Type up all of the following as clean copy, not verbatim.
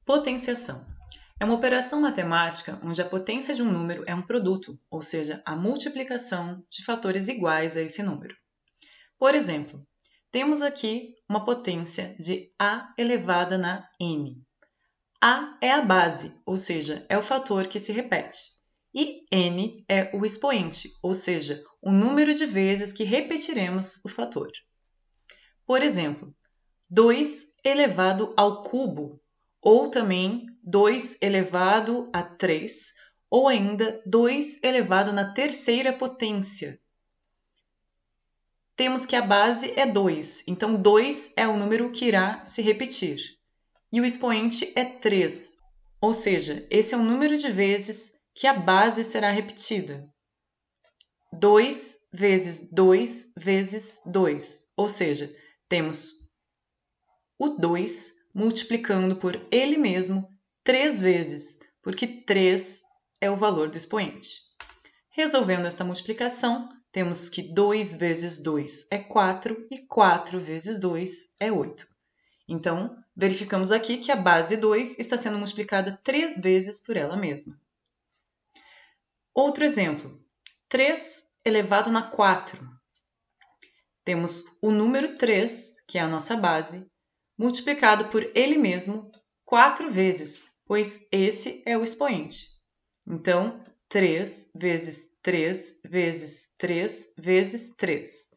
Potenciação é uma operação matemática onde a potência de um número é um produto, ou seja, a multiplicação de fatores iguais a esse número. Por exemplo, temos aqui uma potência de a elevada na n. A é a base, ou seja, é o fator que se repete. E n é o expoente, ou seja, o número de vezes que repetiremos o fator. Por exemplo, 2 elevado ao cubo, ou também 2 elevado a 3, ou ainda 2 elevado na terceira potência. Temos que a base é 2, então 2 é o número que irá se repetir. E o expoente é 3, ou seja, esse é o número de vezes que a base será repetida. 2 vezes 2 vezes 2, ou seja, temos o 2 multiplicando por ele mesmo 3 vezes, porque 3 é o valor do expoente. Resolvendo esta multiplicação, temos que 2 vezes 2 é 4 e 4 vezes 2 é 8. Então, verificamos aqui que a base 2 está sendo multiplicada 3 vezes por ela mesma. Outro exemplo, 3 elevado na 4. Temos o número 3, que é a nossa base, multiplicado por ele mesmo 4 vezes, pois esse é o expoente. Então, 3 vezes 3 vezes 3 vezes 3.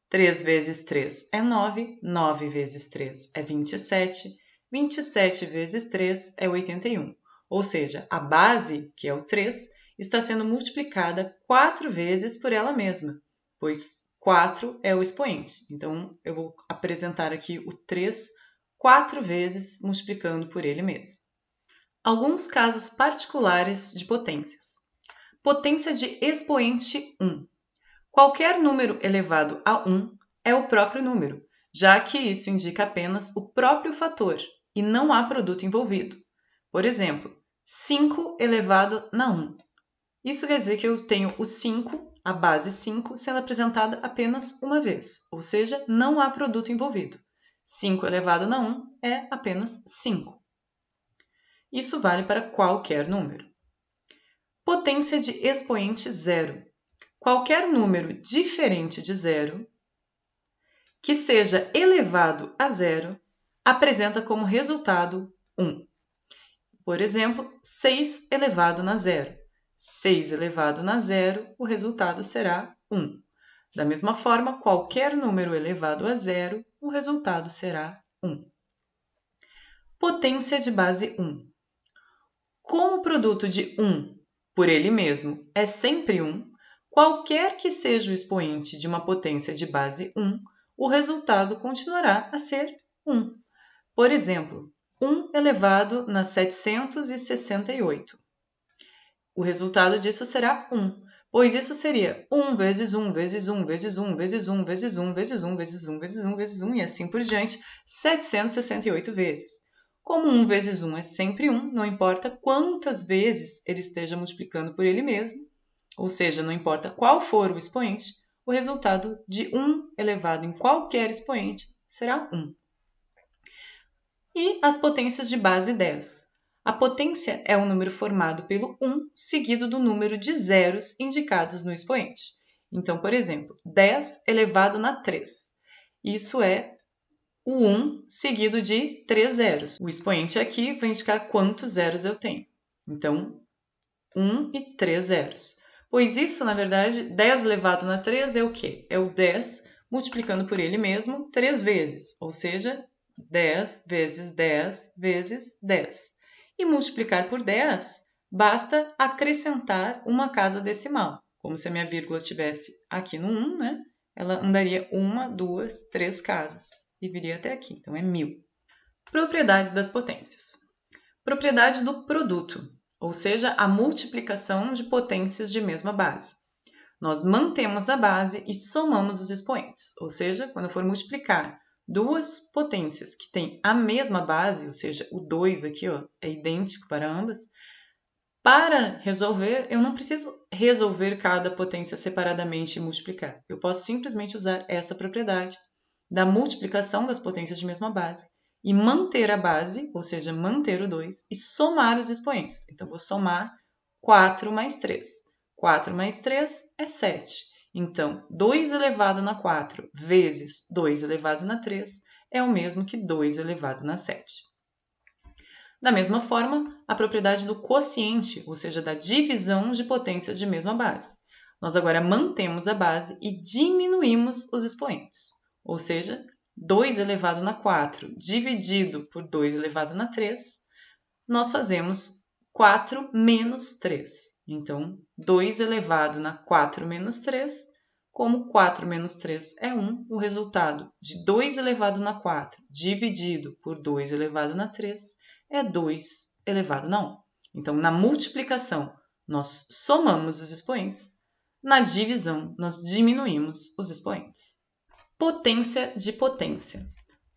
3 vezes 3 é 9, 9 vezes 3 é 27, 27 vezes 3 é 81. Ou seja, a base, que é o 3, está sendo multiplicada 4 vezes por ela mesma, pois 4 é o expoente. Então, eu vou apresentar aqui o 3 4 vezes multiplicando por ele mesmo. Alguns casos particulares de potências. Potência de expoente 1. Qualquer número elevado a 1 é o próprio número, já que isso indica apenas o próprio fator e não há produto envolvido. Por exemplo, 5 elevado na 1. Isso quer dizer que eu tenho o 5, a base 5, sendo apresentada apenas uma vez, ou seja, não há produto envolvido. 5 elevado na 1 é apenas 5. Isso vale para qualquer número. Potência de expoente 0. Qualquer número diferente de 0 que seja elevado a 0 apresenta como resultado 1. Por exemplo, 6 elevado na 0. 6 elevado na 0, o resultado será 1. Da mesma forma, qualquer número elevado a 0, o resultado será 1. Potência de base 1. Como o produto de 1 por ele mesmo é sempre 1, qualquer que seja o expoente de uma potência de base 1, o resultado continuará a ser 1. Por exemplo, 1 elevado na 768. O resultado disso será 1, pois isso seria 1 vezes 1 vezes 1 vezes 1 vezes 1 vezes 1 vezes 1 vezes 1 vezes 1 vezes 1 e assim por diante, 768 vezes. Como 1 vezes 1 é sempre 1, não importa quantas vezes ele esteja multiplicando por ele mesmo, ou seja, não importa qual for o expoente, o resultado de 1 elevado em qualquer expoente será 1. E as potências de base 10. A potência é um número formado pelo 1 seguido do número de zeros indicados no expoente. Então, por exemplo, 10 elevado na 3. Isso é o 1 seguido de 3 zeros. O expoente aqui vai indicar quantos zeros eu tenho. Então, 1 e 3 zeros. Pois isso, na verdade, 10 elevado na 3 é o quê? É o 10 multiplicando por ele mesmo 3 vezes, ou seja, 10 vezes 10 vezes 10. E multiplicar por 10, basta acrescentar uma casa decimal. Como se a minha vírgula estivesse aqui no 1, né? Ela andaria 1, 2, 3 casas e viria até aqui. Então, é 1000. Propriedades das potências. Propriedade do produto, ou seja, a multiplicação de potências de mesma base. Nós mantemos a base e somamos os expoentes, ou seja, quando eu for multiplicar duas potências que têm a mesma base, ou seja, o 2 aqui ó, é idêntico para ambas, para resolver, eu não preciso resolver cada potência separadamente e multiplicar. Eu posso simplesmente usar esta propriedade da multiplicação das potências de mesma base e manter a base, ou seja, manter o 2, e somar os expoentes. Então, vou somar 4 mais 3. 4 mais 3 é 7. Então, 2 elevado na 4 vezes 2 elevado na 3 é o mesmo que 2 elevado na 7. Da mesma forma, a propriedade do quociente, ou seja, da divisão de potências de mesma base. Nós agora mantemos a base e diminuímos os expoentes. Ou seja, 2 elevado na 4 dividido por 2 elevado na 3, nós fazemos 4 menos 3. Então, 2 elevado na 4 menos 3, como 4 menos 3 é 1, o resultado de 2 elevado na 4 dividido por 2 elevado na 3 é 2 elevado na 1. Então, na multiplicação, nós somamos os expoentes. Na divisão, nós diminuímos os expoentes. Potência de potência.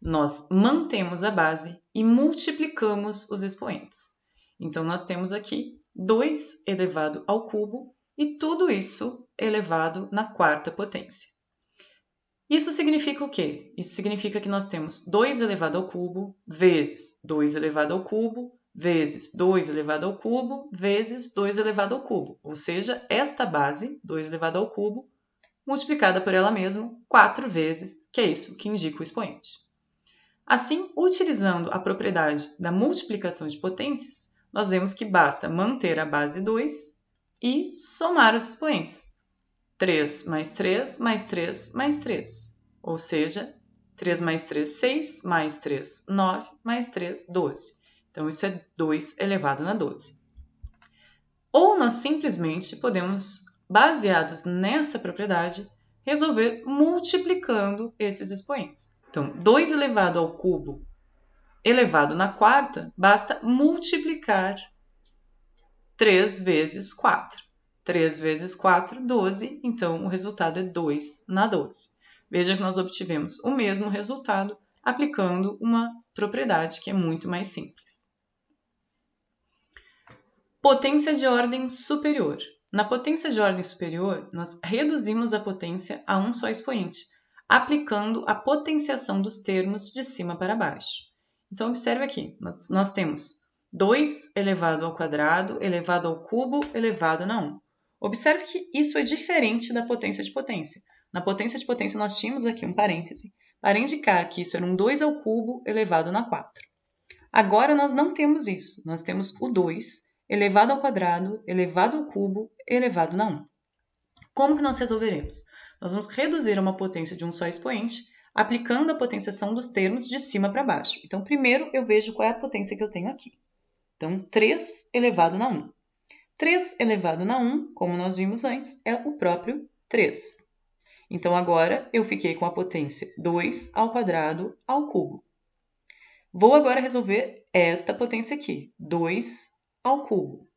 Nós mantemos a base e multiplicamos os expoentes. Então, nós temos aqui 2 elevado ao cubo e tudo isso elevado na quarta potência. Isso significa o quê? Isso significa que nós temos 2 elevado ao cubo vezes 2 elevado ao cubo vezes 2 elevado ao cubo vezes 2 elevado ao cubo. Ou seja, esta base, 2 elevado ao cubo, multiplicada por ela mesma 4 vezes, que é isso que indica o expoente. Assim, utilizando a propriedade da multiplicação de potências, nós vemos que basta manter a base 2 e somar os expoentes. 3 mais 3 mais 3 mais 3. Ou seja, 3 mais 3, 6, mais 3, 9, mais 3, 12. Então, isso é 2 elevado na 12. Ou nós simplesmente podemos, baseados nessa propriedade, resolver multiplicando esses expoentes. Então, 2 elevado ao cubo elevado na quarta, basta multiplicar 3 vezes 4. 3 vezes 4, 12, então o resultado é 2 na 12. Veja que nós obtivemos o mesmo resultado aplicando uma propriedade que é muito mais simples. Potência de ordem superior. Na potência de ordem superior, nós reduzimos a potência a um só expoente, aplicando a potenciação dos termos de cima para baixo. Então, observe aqui, nós temos 2 elevado ao quadrado, elevado ao cubo, elevado na 1. Observe que isso é diferente da potência de potência. Na potência de potência, nós tínhamos aqui um parêntese para indicar que isso era um 2 ao cubo elevado na 4. Agora, nós não temos isso. Nós temos o 2 elevado ao quadrado, elevado ao cubo, elevado na 1. Como que nós resolveremos? Nós vamos reduzir uma potência de um só expoente, aplicando a potenciação dos termos de cima para baixo. Então, primeiro eu vejo qual é a potência que eu tenho aqui. Então, 3 elevado na 1. 3 elevado na 1, como nós vimos antes, é o próprio 3. Então, agora eu fiquei com a potência 2 ao quadrado ao cubo. Vou agora resolver esta potência aqui, 2 ao cubo.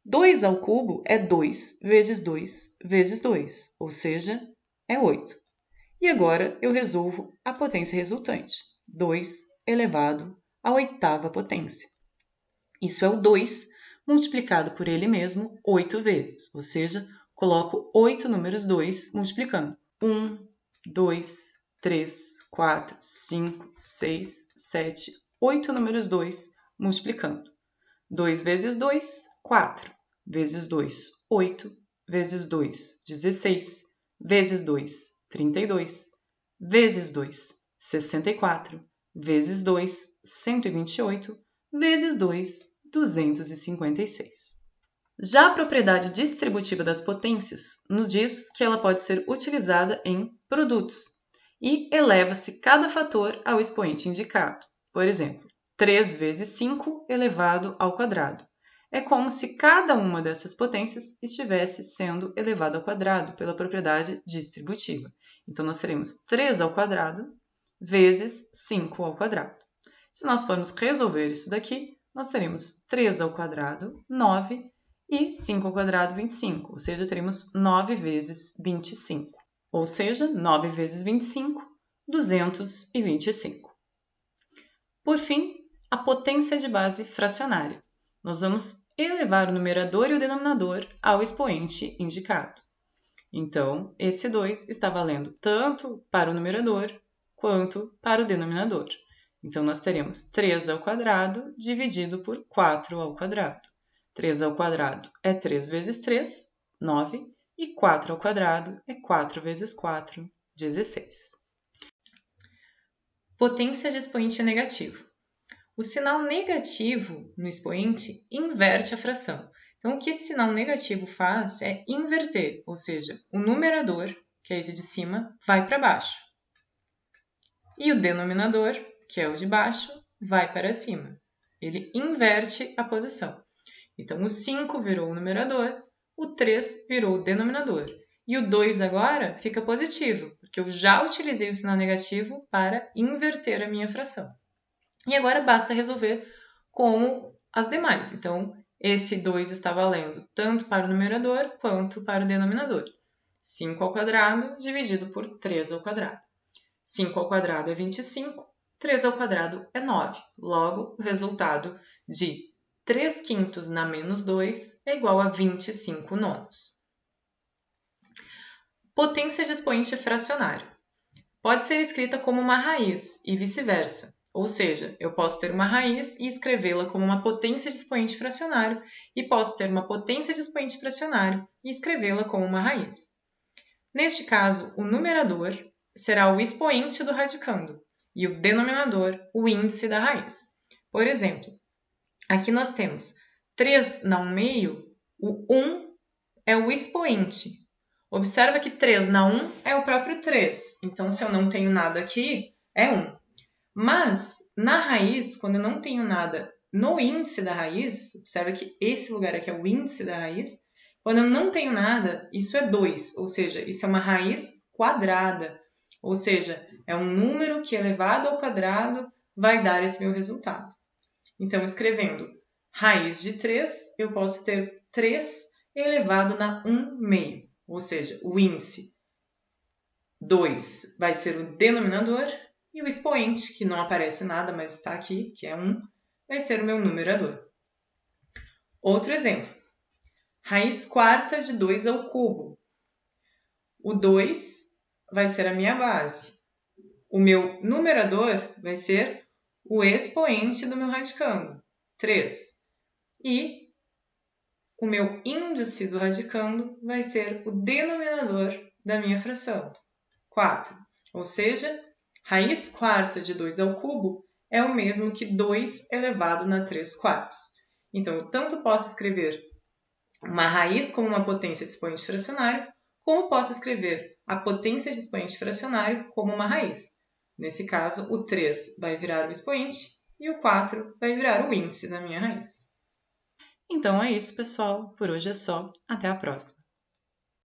2 ao cubo é 2 vezes 2 vezes 2, ou seja, é 8. E agora eu resolvo a potência resultante, 2 elevado à oitava potência. Isso é o 2 multiplicado por ele mesmo 8 vezes, ou seja, coloco 8 números 2 multiplicando. 1, 2, 3, 4, 5, 6, 7, 8 números 2 multiplicando. 2 vezes 2, 4. Vezes 2, 8. Vezes 2, 16. Vezes 2, 32. Vezes 2, 64. Vezes 2, 128. Vezes 2, 256. Já a propriedade distributiva das potências nos diz que ela pode ser utilizada em produtos e eleva-se cada fator ao expoente indicado. Por exemplo, 3 vezes 5 elevado ao quadrado. É como se cada uma dessas potências estivesse sendo elevada ao quadrado pela propriedade distributiva. Então, nós teremos 3 ao quadrado vezes 5 ao quadrado. Se nós formos resolver isso daqui, nós teremos 3 ao quadrado, 9, e 5 ao quadrado, 25. Ou seja, teremos 9 vezes 25. Ou seja, 9 vezes 25, 225. Por fim, a potência de base fracionária. Nós vamos elevar o numerador e o denominador ao expoente indicado. Então, esse 2 está valendo tanto para o numerador quanto para o denominador. Então, nós teremos 3 ao quadrado dividido por 4 ao quadrado. 3 ao quadrado é 3 vezes 3, 9, e 4 ao quadrado é 4 vezes 4, 16. Potência de expoente negativo. O sinal negativo no expoente inverte a fração. Então, o que esse sinal negativo faz é inverter, ou seja, o numerador, que é esse de cima, vai para baixo. E o denominador, que é o de baixo, vai para cima. Ele inverte a posição. Então, o 5 virou o numerador, o 3 virou o denominador. E o 2 agora fica positivo, porque eu já utilizei o sinal negativo para inverter a minha fração. E agora basta resolver como as demais. Então, esse 2 está valendo tanto para o numerador quanto para o denominador. 5 ao quadrado dividido por 3 ao quadrado. 5 ao quadrado é 25, 3 ao quadrado é 9. Logo, o resultado de 3 quintos na menos 2 é igual a 25 nonos. Potência de expoente fracionário. Pode ser escrita como uma raiz e vice-versa. Ou seja, eu posso ter uma raiz e escrevê-la como uma potência de expoente fracionário e posso ter uma potência de expoente fracionário e escrevê-la como uma raiz. Neste caso, o numerador será o expoente do radicando e o denominador o índice da raiz. Por exemplo, aqui nós temos 3 na 1/2, o 1 é o expoente. Observa que 3 na 1 é o próprio 3, então se eu não tenho nada aqui, é 1. Mas, na raiz, quando eu não tenho nada no índice da raiz, observa que esse lugar aqui é o índice da raiz, quando eu não tenho nada, isso é 2, ou seja, isso é uma raiz quadrada, ou seja, é um número que elevado ao quadrado vai dar esse meu resultado. Então, escrevendo raiz de 3, eu posso ter 3 elevado na 1/2, ou seja, o índice 2 vai ser o denominador e o expoente, que não aparece nada, mas está aqui, que é 1, vai ser o meu numerador. Outro exemplo. Raiz quarta de 2 ao cubo. O 2 vai ser a minha base. O meu numerador vai ser o expoente do meu radicando, 3. E o meu índice do radicando vai ser o denominador da minha fração, 4. Ou seja, raiz quarta de 2 ao cubo é o mesmo que 2 elevado na 3/4. Então, eu tanto posso escrever uma raiz como uma potência de expoente fracionário, como posso escrever a potência de expoente fracionário como uma raiz. Nesse caso, o 3 vai virar o expoente e o 4 vai virar o índice da minha raiz. Então é isso, pessoal. Por hoje é só. Até a próxima!